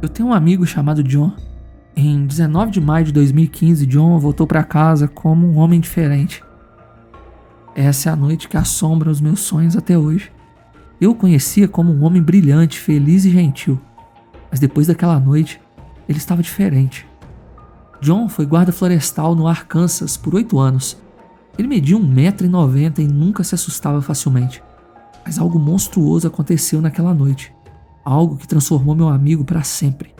Eu tenho um amigo chamado John. Em 19 de maio de 2015, John voltou para casa como um homem diferente. Essa é a noite que assombra os meus sonhos até hoje. Eu o conhecia como um homem brilhante, feliz e gentil. Mas depois daquela noite, ele estava diferente. John foi guarda florestal no Arkansas por 8 anos. Ele media 1,90 m e nunca se assustava facilmente. Mas algo monstruoso aconteceu naquela noite. Algo que transformou meu amigo para sempre.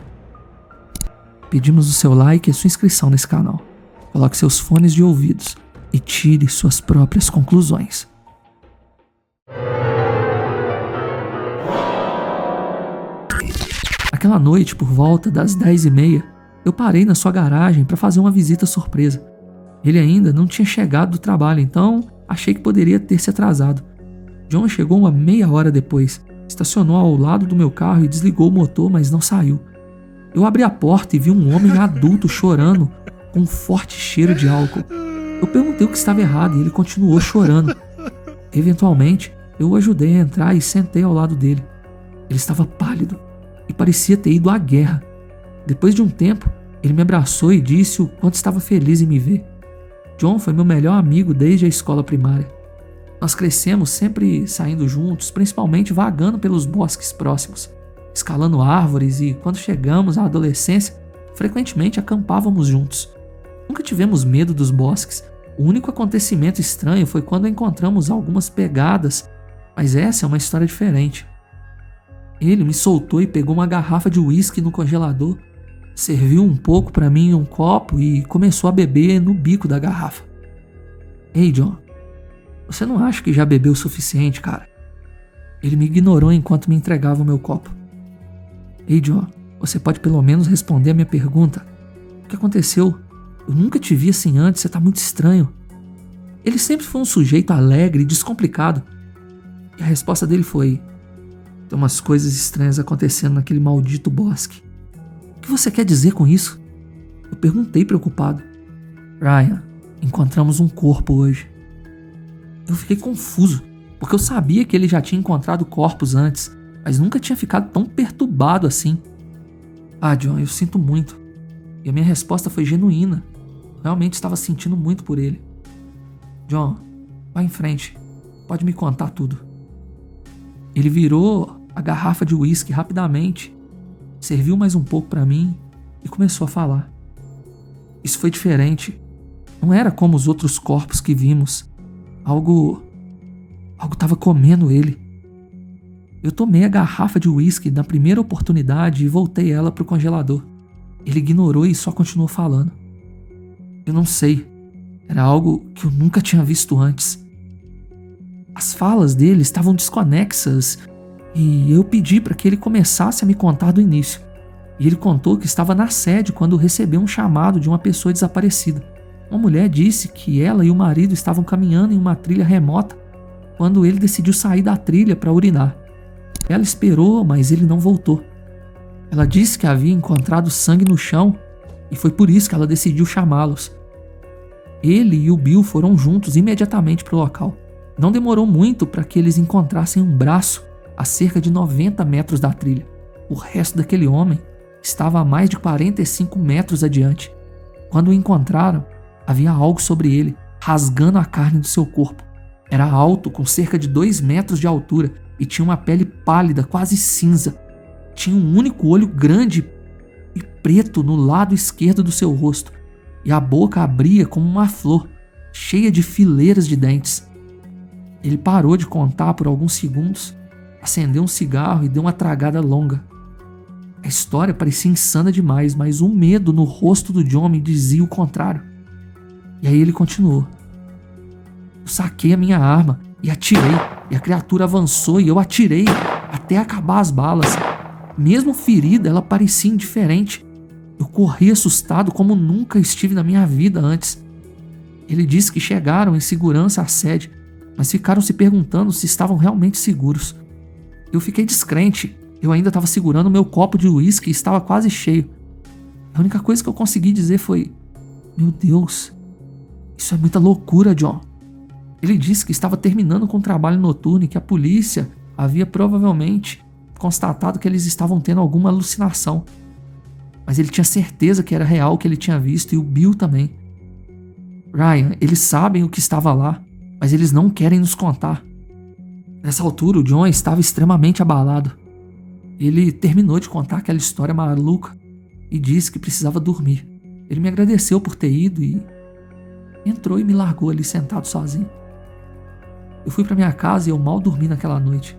Pedimos o seu like e a sua inscrição nesse canal. Coloque seus fones de ouvidos e tire suas próprias conclusões. Naquela noite, por volta das 10h30, eu parei na sua garagem para fazer uma visita surpresa. Ele ainda não tinha chegado do trabalho, então achei que poderia ter se atrasado. John chegou uma meia hora depois, estacionou ao lado do meu carro e desligou o motor, mas não saiu. Eu abri a porta e vi um homem adulto chorando com um forte cheiro de álcool. Eu perguntei o que estava errado e ele continuou chorando. Eventualmente, eu o ajudei a entrar e sentei ao lado dele. Ele estava pálido e parecia ter ido à guerra. Depois de um tempo, ele me abraçou e disse o quanto estava feliz em me ver. John foi meu melhor amigo desde a escola primária. Nós crescemos sempre saindo juntos, principalmente vagando pelos bosques próximos, escalando árvores e, quando chegamos à adolescência, frequentemente acampávamos juntos. Nunca tivemos medo dos bosques. O único acontecimento estranho foi quando encontramos algumas pegadas, mas essa é uma história diferente. Ele me soltou e pegou uma garrafa de uísque no congelador, serviu um pouco para mim em um copo e começou a beber no bico da garrafa. Ei, John, você não acha que já bebeu o suficiente, cara? Ele me ignorou enquanto me entregava o meu copo. Ei, John, você pode pelo menos responder a minha pergunta? O que aconteceu? Eu nunca te vi assim antes, você tá muito estranho. Ele sempre foi um sujeito alegre e descomplicado. E a resposta dele foi: tem umas coisas estranhas acontecendo naquele maldito bosque. O que você quer dizer com isso? Eu perguntei preocupado. Ryan, encontramos um corpo hoje. Eu fiquei confuso, porque eu sabia que ele já tinha encontrado corpos antes, mas nunca tinha ficado tão perturbado assim. Ah, John, eu sinto muito. E a minha resposta foi genuína. Eu realmente estava sentindo muito por ele. John, vá em frente. Pode me contar tudo. Ele virou a garrafa de uísque rapidamente, serviu mais um pouco para mim e começou a falar. Isso foi diferente. Não era como os outros corpos que vimos. Algo estava comendo ele. Eu tomei a garrafa de uísque na primeira oportunidade e voltei ela pro congelador. Ele ignorou e só continuou falando. Eu não sei. Era algo que eu nunca tinha visto antes. As falas dele estavam desconexas e eu pedi para que ele começasse a me contar do início. E ele contou que estava na sede quando recebeu um chamado de uma pessoa desaparecida. Uma mulher disse que ela e o marido estavam caminhando em uma trilha remota quando ele decidiu sair da trilha para urinar. Ela esperou, mas ele não voltou. Ela disse que havia encontrado sangue no chão e foi por isso que ela decidiu chamá-los. Ele e o Bill foram juntos imediatamente para o local. Não demorou muito para que eles encontrassem um braço a cerca de 90 metros da trilha. O resto daquele homem estava a mais de 45 metros adiante. Quando o encontraram, havia algo sobre ele, rasgando a carne do seu corpo. Era alto, com cerca de 2 metros de altura, e tinha uma pele pálida, quase cinza. Tinha um único olho grande e preto no lado esquerdo do seu rosto, e a boca abria como uma flor, cheia de fileiras de dentes. Ele parou de contar por alguns segundos, acendeu um cigarro e deu uma tragada longa. A história parecia insana demais, mas o medo no rosto do John me dizia o contrário. E aí ele continuou. Eu saquei a minha arma e atirei, e a criatura avançou e eu atirei até acabar as balas. Mesmo ferida, ela parecia indiferente. Eu corri assustado como nunca estive na minha vida antes. Ele disse que chegaram em segurança à sede, mas ficaram se perguntando se estavam realmente seguros. Eu fiquei descrente. Eu ainda estava segurando meu copo de uísque e estava quase cheio. A única coisa que eu consegui dizer foi: meu Deus, isso é muita loucura, John. Ele disse que estava terminando com o trabalho noturno e que a polícia havia provavelmente constatado que eles estavam tendo alguma alucinação. mas ele tinha certeza que era real o que ele tinha visto, e o Bill também. Ryan, eles sabem o que estava lá, mas eles não querem nos contar. Nessa altura, o John estava extremamente abalado. Ele terminou de contar aquela história maluca e disse que precisava dormir. Ele me agradeceu por ter ido e entrou e me largou ali sentado sozinho. Eu fui para minha casa e eu mal dormi naquela noite.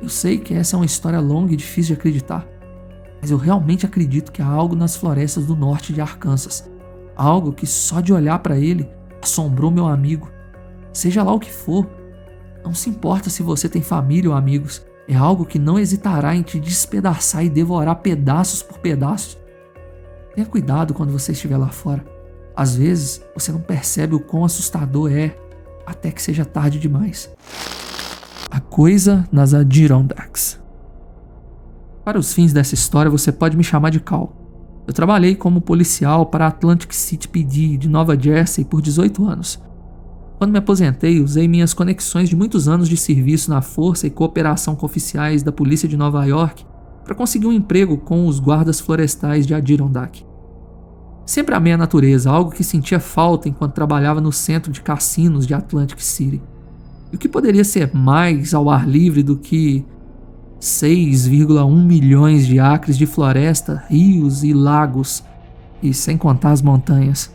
Eu sei que essa é uma história longa e difícil de acreditar, mas eu realmente acredito que há algo nas florestas do norte de Arkansas. Algo que só de olhar para ele assombrou meu amigo. Seja lá o que for, não se importa se você tem família ou amigos, é algo que não hesitará em te despedaçar e devorar pedaços por pedaços. Tenha cuidado quando você estiver lá fora. Às vezes, você não percebe o quão assustador é até que seja tarde demais. A coisa nas Adirondacks. Para os fins dessa história, você pode me chamar de Cal. Eu trabalhei como policial para a Atlantic City PD de Nova Jersey por 18 anos. Quando me aposentei, usei minhas conexões de muitos anos de serviço na força e cooperação com oficiais da polícia de Nova York para conseguir um emprego com os guardas florestais de Adirondack. Sempre amei a natureza, algo que sentia falta enquanto trabalhava no centro de cassinos de Atlantic City. E o que poderia ser mais ao ar livre do que 6,1 milhões de acres de floresta, rios e lagos, e sem contar as montanhas.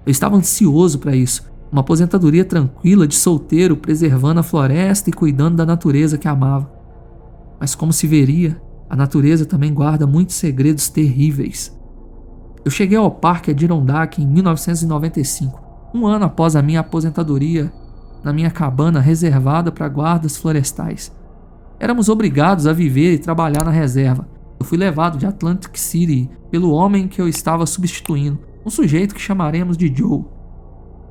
Eu estava ansioso para isso, uma aposentadoria tranquila de solteiro, preservando a floresta e cuidando da natureza que amava. Mas como se veria, a natureza também guarda muitos segredos terríveis. Eu cheguei ao Parque Adirondack em 1995, um ano após a minha aposentadoria, na minha cabana reservada para guardas florestais. Éramos obrigados a viver e trabalhar na reserva. Eu fui levado de Atlantic City pelo homem que eu estava substituindo, um sujeito que chamaremos de Joe.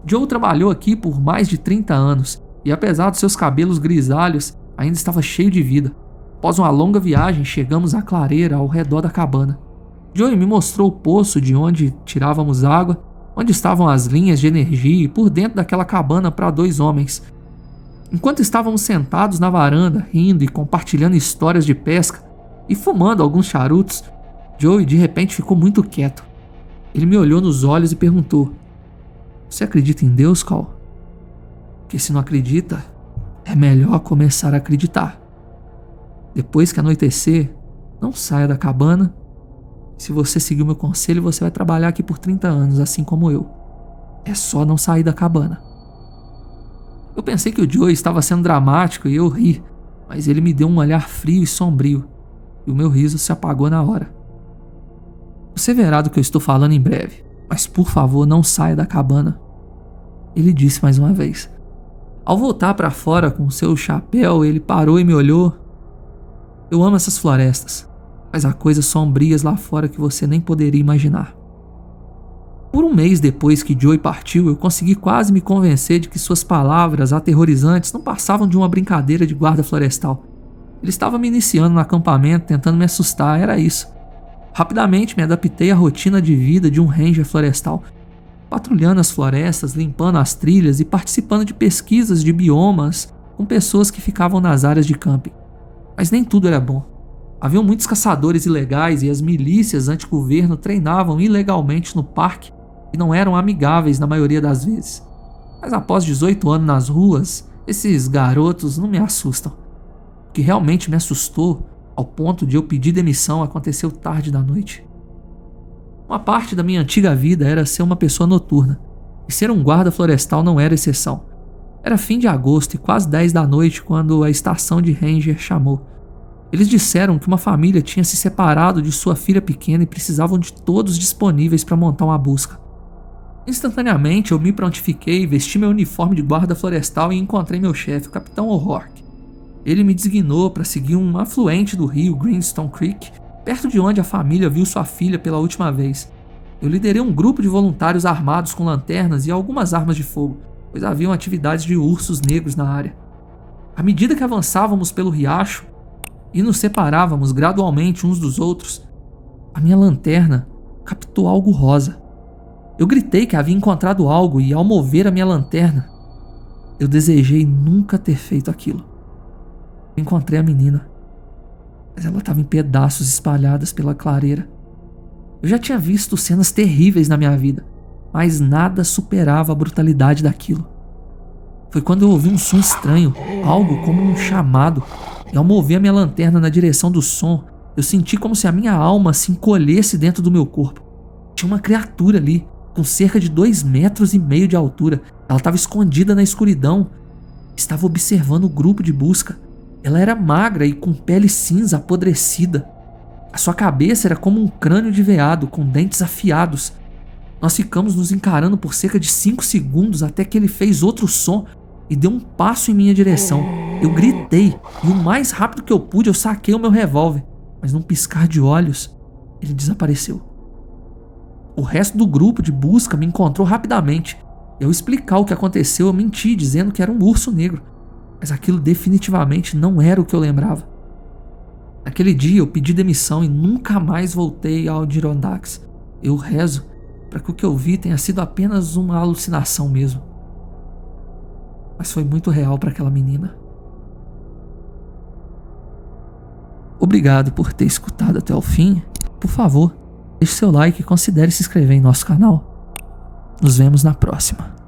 Joe trabalhou aqui por mais de 30 anos e, apesar dos seus cabelos grisalhos, ainda estava cheio de vida. Após uma longa viagem, chegamos à clareira ao redor da cabana. Joe me mostrou o poço de onde tirávamos água, onde estavam as linhas de energia e por dentro daquela cabana para 2 homens. Enquanto estávamos sentados na varanda, rindo e compartilhando histórias de pesca e fumando alguns charutos, Joe de repente ficou muito quieto. Ele me olhou nos olhos e perguntou: "Você acredita em Deus, Cal? Porque se não acredita, é melhor começar a acreditar. Depois que anoitecer, não saia da cabana. Se você seguir o meu conselho, você vai trabalhar aqui por 30 anos, assim como eu. É só não sair da cabana." Eu pensei que o Joe estava sendo dramático e eu ri, mas ele me deu um olhar frio e sombrio, e o meu riso se apagou na hora. "Você verá do que eu estou falando em breve, mas por favor não saia da cabana", ele disse mais uma vez. Ao voltar para fora com seu chapéu, ele parou e me olhou. "Eu amo essas florestas, mas há coisas sombrias lá fora que você nem poderia imaginar." Por um mês depois que Joey partiu, eu consegui quase me convencer de que suas palavras aterrorizantes não passavam de uma brincadeira de guarda florestal. Ele estava me iniciando no acampamento, tentando me assustar, era isso. Rapidamente me adaptei à rotina de vida de um ranger florestal, patrulhando as florestas, limpando as trilhas e participando de pesquisas de biomas com pessoas que ficavam nas áreas de camping. Mas nem tudo era bom. Haviam muitos caçadores ilegais e as milícias anti-governo treinavam ilegalmente no parque e não eram amigáveis na maioria das vezes. Mas após 18 anos nas ruas, esses garotos não me assustam. O que realmente me assustou, ao ponto de eu pedir demissão, aconteceu tarde da noite. Uma parte da minha antiga vida era ser uma pessoa noturna, e ser um guarda florestal não era exceção. Era fim de agosto e quase 10 da noite quando a estação de ranger chamou. Eles disseram que uma família tinha se separado de sua filha pequena e precisavam de todos disponíveis para montar uma busca. Instantaneamente eu me prontifiquei, vesti meu uniforme de guarda florestal e encontrei meu chefe, o Capitão O'Rourke. Ele me designou para seguir um afluente do rio Greenstone Creek, perto de onde a família viu sua filha pela última vez. Eu liderei um grupo de voluntários armados com lanternas e algumas armas de fogo, pois haviam atividades de ursos negros na área. À medida que avançávamos pelo riacho e nos separávamos gradualmente uns dos outros, a minha lanterna captou algo rosa. Eu gritei que havia encontrado algo e, ao mover a minha lanterna, eu desejei nunca ter feito aquilo. Eu encontrei a menina, mas ela estava em pedaços espalhadas pela clareira. Eu já tinha visto cenas terríveis na minha vida, mas nada superava a brutalidade daquilo. Foi quando eu ouvi um som estranho, algo como um chamado, e ao mover a minha lanterna na direção do som, eu senti como se a minha alma se encolhesse dentro do meu corpo. Tinha uma criatura ali, com cerca de 2,5 metros de altura. Ela estava escondida na escuridão. Estava observando o grupo de busca. Ela era magra e com pele cinza apodrecida. A sua cabeça era como um crânio de veado, com dentes afiados. Nós ficamos nos encarando por cerca de 5 segundos até que ele fez outro som e deu um passo em minha direção. Eu gritei e o mais rápido que eu pude eu saquei o meu revólver, mas num piscar de olhos, ele desapareceu. O resto do grupo de busca me encontrou rapidamente. Eu explicar o que aconteceu, eu menti dizendo que era um urso negro, mas aquilo definitivamente não era o que eu lembrava. Naquele dia eu pedi demissão e nunca mais voltei ao Adirondacks. Eu rezo para que o que eu vi tenha sido apenas uma alucinação mesmo. Mas foi muito real para aquela menina. Obrigado por ter escutado até o fim. Por favor, deixe seu like e considere se inscrever em nosso canal. Nos vemos na próxima.